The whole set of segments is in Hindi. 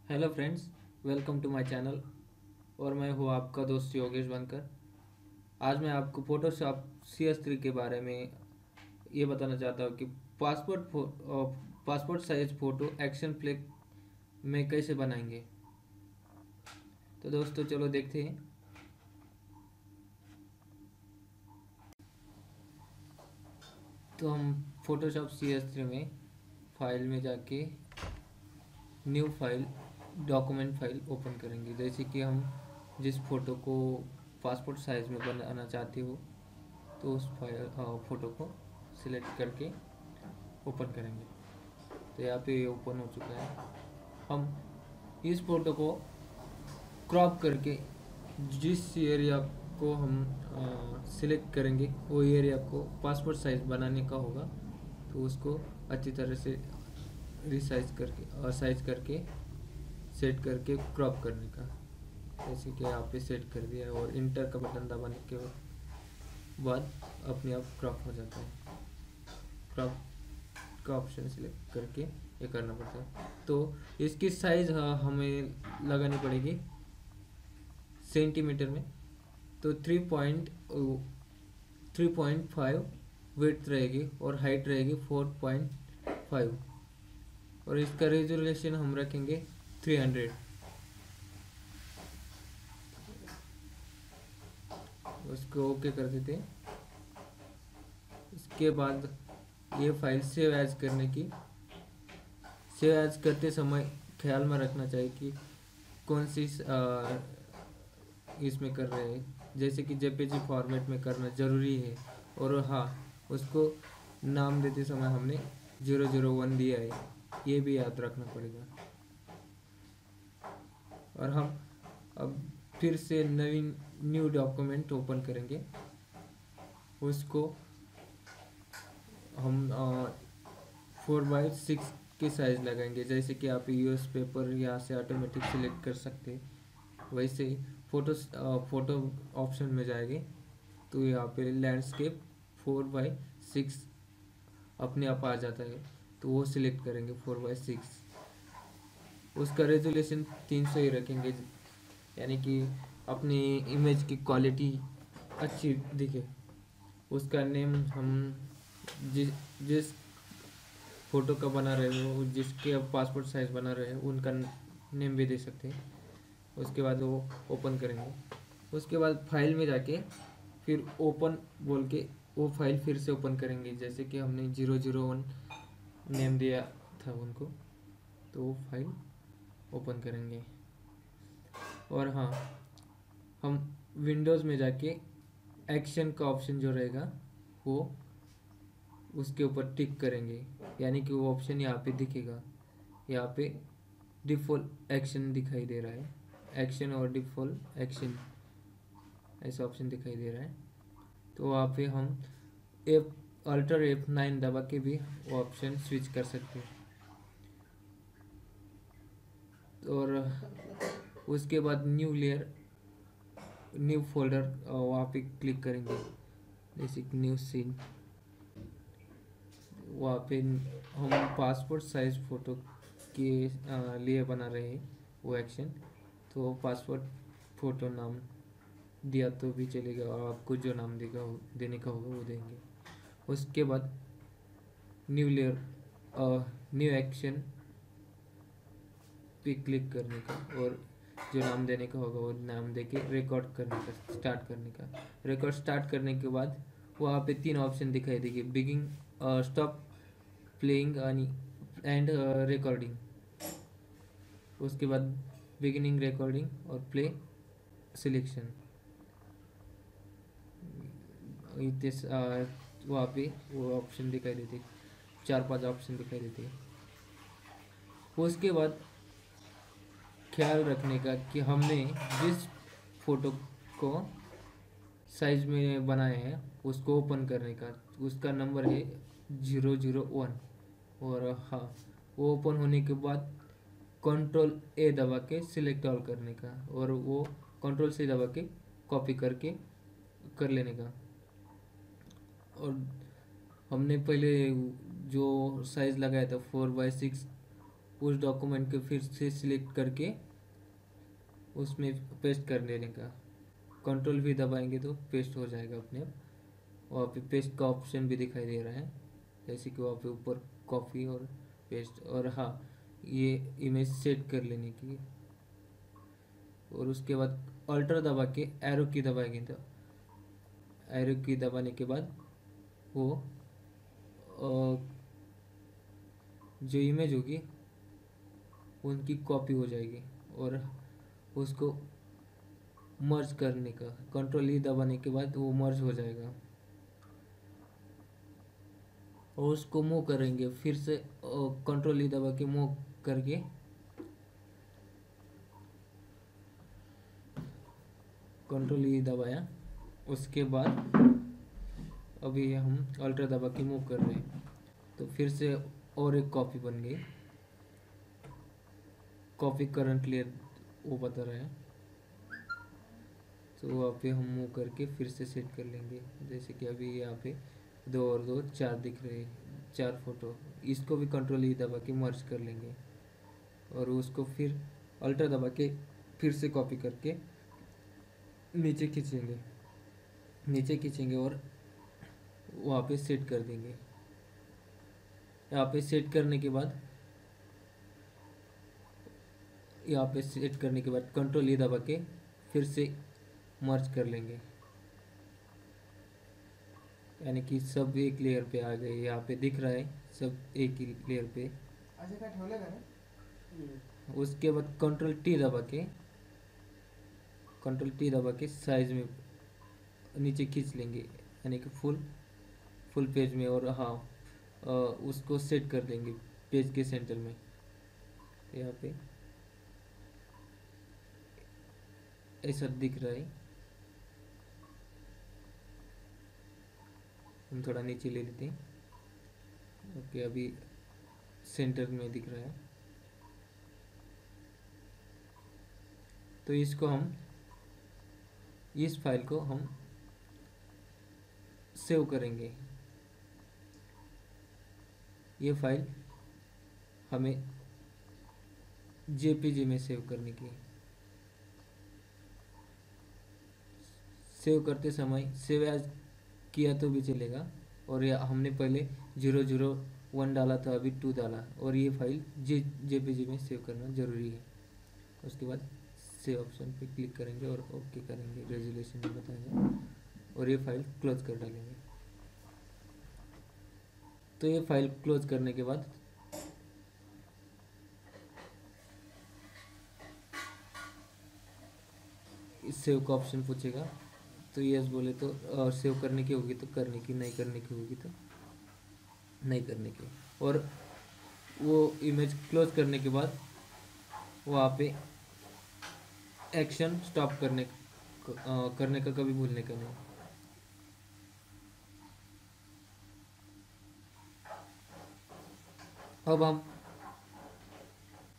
Hello friends, welcome to my channel. और मैं हूँ आपका दोस्त योगेश बनकर। आज मैं आपको फोटोशॉप CS3 के बारे में ये बताना चाहता हूँ कि passport size photo action flick में कैसे बनाएंगे। तो दोस्तों चलो देखते हैं। तो हम फोटोशॉप CS3 में फाइल में जाके new file document file open करेंगे। जैसे कि हम जिस फ़ोटो को पासपोर्ट साइज़ में बनाना चाहते हो तो उस फाइल फ़ोटो को सिलेक्ट करके ओपन करेंगे। तो यहाँ पे ओपन हो चुका है। हम इस फ़ोटो को क्रॉप करके जिस एरिया को हम सिलेक्ट करेंगे वो एरिया को पासपोर्ट साइज़ बनाने का होगा, तो उसको अच्छी तरह से रिसाइज करके साइज करके सेट करके क्रॉप करने का। जैसे कि यहाँ पे सेट कर दिया और इंटर का बटन दबाने के बाद अपने आप क्रॉप हो जाता है। क्रॉप का ऑप्शन सिलेक्ट करके ये करना पड़ता है। तो इसकी साइज़ हमें लगानी पड़ेगी सेंटीमीटर में। तो 3.5 विड्थ रहेगी और हाइट रहेगी 4.5 और इसका रेजोल्यूशन हम रखेंगे 300। उसको ओके कर देते हैं। इसके बाद ये फाइल सेव एज करते समय ख्याल में रखना चाहिए कि कौन सी इसमें कर रहे हैं। जैसे कि जेपीजी फॉर्मेट में करना ज़रूरी है। और हाँ, उसको नाम देते समय हमने 001 दिया है, ये भी याद रखना पड़ेगा। और हम अब फिर से न्यू डॉक्यूमेंट ओपन करेंगे। उसको हम 4/6 की साइज़ लगाएंगे। जैसे कि आप यूएस पेपर यहाँ से ऑटोमेटिक सिलेक्ट कर सकते हैं, वैसे ही फोटो ऑप्शन में जाएंगे तो यहाँ पे लैंडस्केप 4/6 अपने आप आ जाता है, तो वो सिलेक्ट करेंगे 4/6। उसका रेजोल्यूशन 300 ही रखेंगे, यानी कि अपनी इमेज की क्वालिटी अच्छी दिखे। उसका नेम हम जिस जिस फ़ोटो का बना रहे हो, जिसके अब पासपोर्ट साइज़ बना रहे हो, उनका नेम भी दे सकते हैं। उसके बाद वो ओपन करेंगे। उसके बाद फाइल में जाके फिर ओपन बोल के वो फाइल फिर से ओपन करेंगे। जैसे कि हमने 001 नेम दिया था उनको, तो वो फाइल ओपन करेंगे। और हाँ, हम विंडोज़ में जाके एक्शन का ऑप्शन जो रहेगा वो उसके ऊपर टिक करेंगे, यानी कि वो ऑप्शन यहाँ पे दिखेगा। यहाँ पे डिफ़ॉल्ट एक्शन दिखाई दे रहा है, एक्शन और डिफ़ॉल्ट एक्शन ऐसा ऑप्शन दिखाई दे रहा है। तो वहाँ पे हम F9 दबा के भी वो ऑप्शन स्विच कर सकते हैं। और उसके बाद न्यू लेयर न्यू फोल्डर वहाँ पे क्लिक करेंगे। जैसे न्यू सीन, वहाँ पे हम पासपोर्ट साइज फ़ोटो के लिए बना रहे हैं वो एक्शन, तो पासपोर्ट फ़ोटो नाम दिया तो भी चलेगा, और आपको जो नाम देने का होगा वो देंगे। उसके बाद न्यू लेयर न्यू एक्शन पे क्लिक करने का और जो नाम देने का होगा वो नाम देके रिकॉर्ड करने का, स्टार्ट करने का। रिकॉर्ड स्टार्ट करने के बाद वहाँ पे 3 ऑप्शन दिखाई देगी, begin, stop playing and recording. उसके बाद बिगिनिंग रिकॉर्डिंग और प्ले सिलेक्शन। वहाँ पे वो ऑप्शन दिखाई देते, 4-5 ऑप्शन दिखाई देते। उसके बाद ख्याल रखने का कि हमने जिस फ़ोटो को साइज में बनाए हैं उसको ओपन करने का, उसका नंबर है 001। और हाँ, वो ओपन होने के बाद Ctrl+A दबा के सिलेक्ट ऑल करने का, और वो Ctrl+C दबा के कॉपी करके कर लेने का। और हमने पहले जो साइज़ लगाया था 4/6, उस डॉक्यूमेंट को फिर से सिलेक्ट करके उसमें पेस्ट कर देने का। कंट्रोल भी दबाएंगे तो पेस्ट हो जाएगा अपने आप। वहाँ पे पेस्ट का ऑप्शन भी दिखाई दे रहा है, जैसे कि वहाँ पे ऊपर कॉपी और पेस्ट। और हाँ, ये इमेज सेट कर लेने की। और उसके बाद अल्टर दबा के एरो की दबाएंगे तो एरो की दबाने के बाद वो जो इमेज होगी उनकी कॉपी हो जाएगी। और उसको मर्ज करने का कंट्रोल ई दबाने के बाद वो मर्ज हो जाएगा। और उसको मूव करेंगे फिर से, कंट्रोल ई दबा के मूव करके कंट्रोल ई दबाया। उसके बाद अभी हम अल्टर दबा के मूव कर रहे हैं तो फिर से और एक कॉपी बन गई। कॉपी करंटली वो बता रहा है, तो वहाँ पे हम मूव करके फिर से सेट कर लेंगे। जैसे कि अभी यहाँ पे 2 और 2 4 दिख रहे हैं, 4 फोटो। इसको भी कंट्रोल ई दबा के मर्ज कर लेंगे और उसको फिर अल्टर दबा के फिर से कॉपी करके नीचे खींचेंगे और वहाँ पे सेट कर देंगे। यहाँ पे सेट करने के बाद कंट्रोल ई दबा के फिर से मर्ज कर लेंगे, यानी कि सब एक लेयर पे आ गए। यहाँ पे दिख रहा है सब एक ही लेयर पे। उसके बाद कंट्रोल टी दबा के साइज में नीचे खींच लेंगे, यानी कि फुल पेज में। और हाँ, उसको सेट कर देंगे पेज के सेंटर में। यहाँ पे ऐसा दिख रहा है। हम थोड़ा नीचे ले लेते हैं। ओके, अभी सेंटर में दिख रहा है। तो इस फाइल को हम सेव करेंगे। ये फाइल हमें जेपीजी में सेव करने की। सेव करते समय सेव एज किया तो भी चलेगा। और ये हमने पहले 001 डाला था, अभी 2 डाला। और ये फाइल जेपीजी में सेव करना ज़रूरी है। उसके बाद सेव ऑप्शन पे क्लिक करेंगे और ओके करेंगे, रेजोल्यूशन में बताएंगे और ये फाइल क्लोज कर डालेंगे। तो ये फाइल क्लोज करने के बाद सेव का ऑप्शन पूछेगा, तो यस बोले तो सेव करने की होगी तो करने की, नहीं करने की होगी तो नहीं करने की। और वो इमेज क्लोज करने के बाद वहाँ पे एक्शन स्टॉप करने का कभी भूलने का नहीं।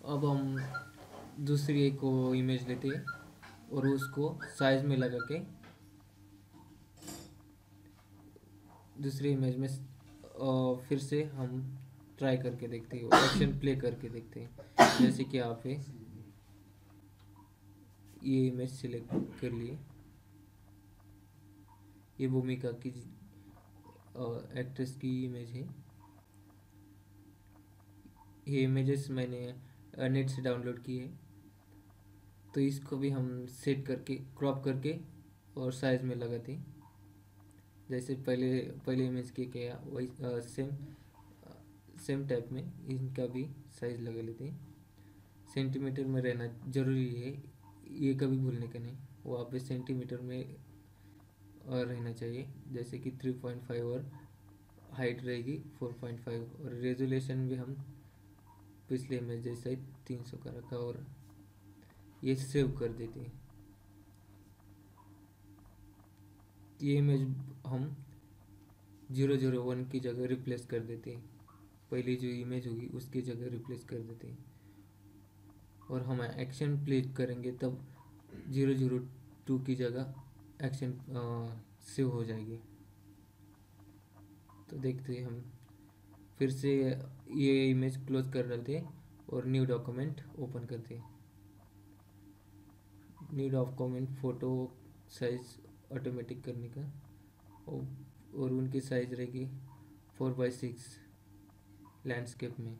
अब हम दूसरी एक को इमेज लेते हैं और उसको साइज में लगा के दूसरी इमेज में फिर से हम ट्राई करके देखते हैं, एक्शन प्ले करके देखते हैं। जैसे कि यहाँ पे ये इमेज सिलेक्ट कर लिए, ये भूमिका की एक्ट्रेस की इमेज है। ये इमेजेस मैंने नेट से डाउनलोड की है। तो इसको भी हम सेट करके क्रॉप करके और साइज में लगाते हैं। जैसे पहले इमेज के किया वही सेम टाइप में इनका भी साइज लगा लेते हैं। सेंटीमीटर में रहना ज़रूरी है, ये कभी भूलने का नहीं। वहाँ पे सेंटीमीटर में रहना चाहिए। जैसे कि 3.5 और हाइट रहेगी 4.5। और रेजोल्यूशन भी हम पिछले इमेज जैसा ही 300 का रखा और ये सेव कर देते हैं। ये इमेज हम 001 की जगह रिप्लेस कर देते हैं। पहली जो इमेज होगी उसकी जगह रिप्लेस कर देते हैं। और हम एक्शन प्ले करेंगे तब 002 की जगह एक्शन सेव हो जाएगी। तो देखते हैं हम फिर से ये इमेज क्लोज कर डालते हैं और न्यू डॉक्यूमेंट ओपन करते हैं। New document photo size automatic करने का, और उनकी साइज रहेगी 4x6 लैंडस्केप में।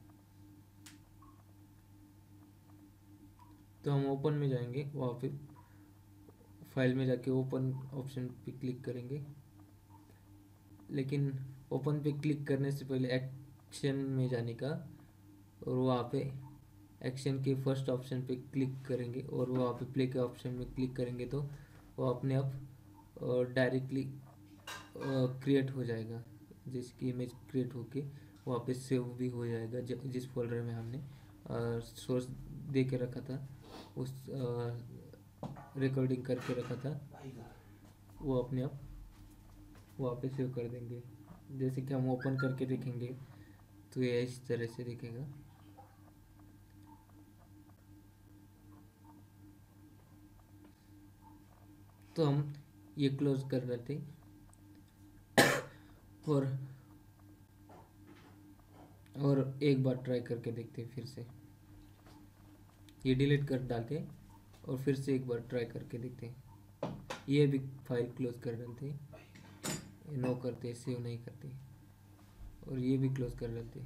तो हम ओपन में जाएंगे, वहाँ पे फाइल में जाके ओपन ऑप्शन पे क्लिक करेंगे। लेकिन ओपन पे क्लिक करने से पहले एक्शन में जाने का, और वहाँ पे एक्शन के फर्स्ट ऑप्शन पे क्लिक करेंगे और वहाँ पे प्ले के ऑप्शन में क्लिक करेंगे तो वो अपने आप डायरेक्टली क्रिएट हो जाएगा। जिसकी इमेज क्रिएट होके वहाँ पे सेव भी हो जाएगा, जिस फोल्डर में हमने सोर्स दे के रखा था, उस रिकॉर्डिंग करके रखा था, वो अपने आप वहाँ पे सेव कर देंगे। जैसे कि हम ओपन करके देखेंगे तो ये इस तरह से दिखेगा। तो हम ये क्लोज कर देते और एक बार ट्राई करके देखते हैं। फिर से ये डिलीट कर डालते और फिर से एक बार ट्राई करके देखते हैं। ये भी फाइल क्लोज कर डालते, नो करते, सेव नहीं करते, और ये भी क्लोज कर डालते।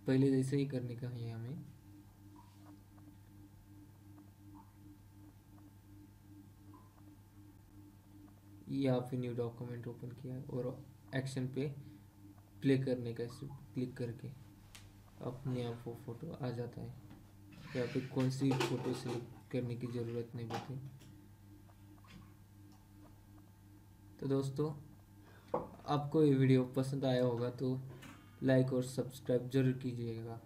पहले जैसे ही करने का है हमें। यहाँ पे न्यू डॉक्यूमेंट ओपन किया और एक्शन पे प्ले करने का, इसे क्लिक करके अपने आप वो फोटो आ जाता है। यहाँ पे कौन सी फोटो सेलेक्ट करने की ज़रूरत नहीं पड़ती। तो दोस्तों, आपको ये वीडियो पसंद आया होगा तो लाइक और सब्सक्राइब जरूर कीजिएगा।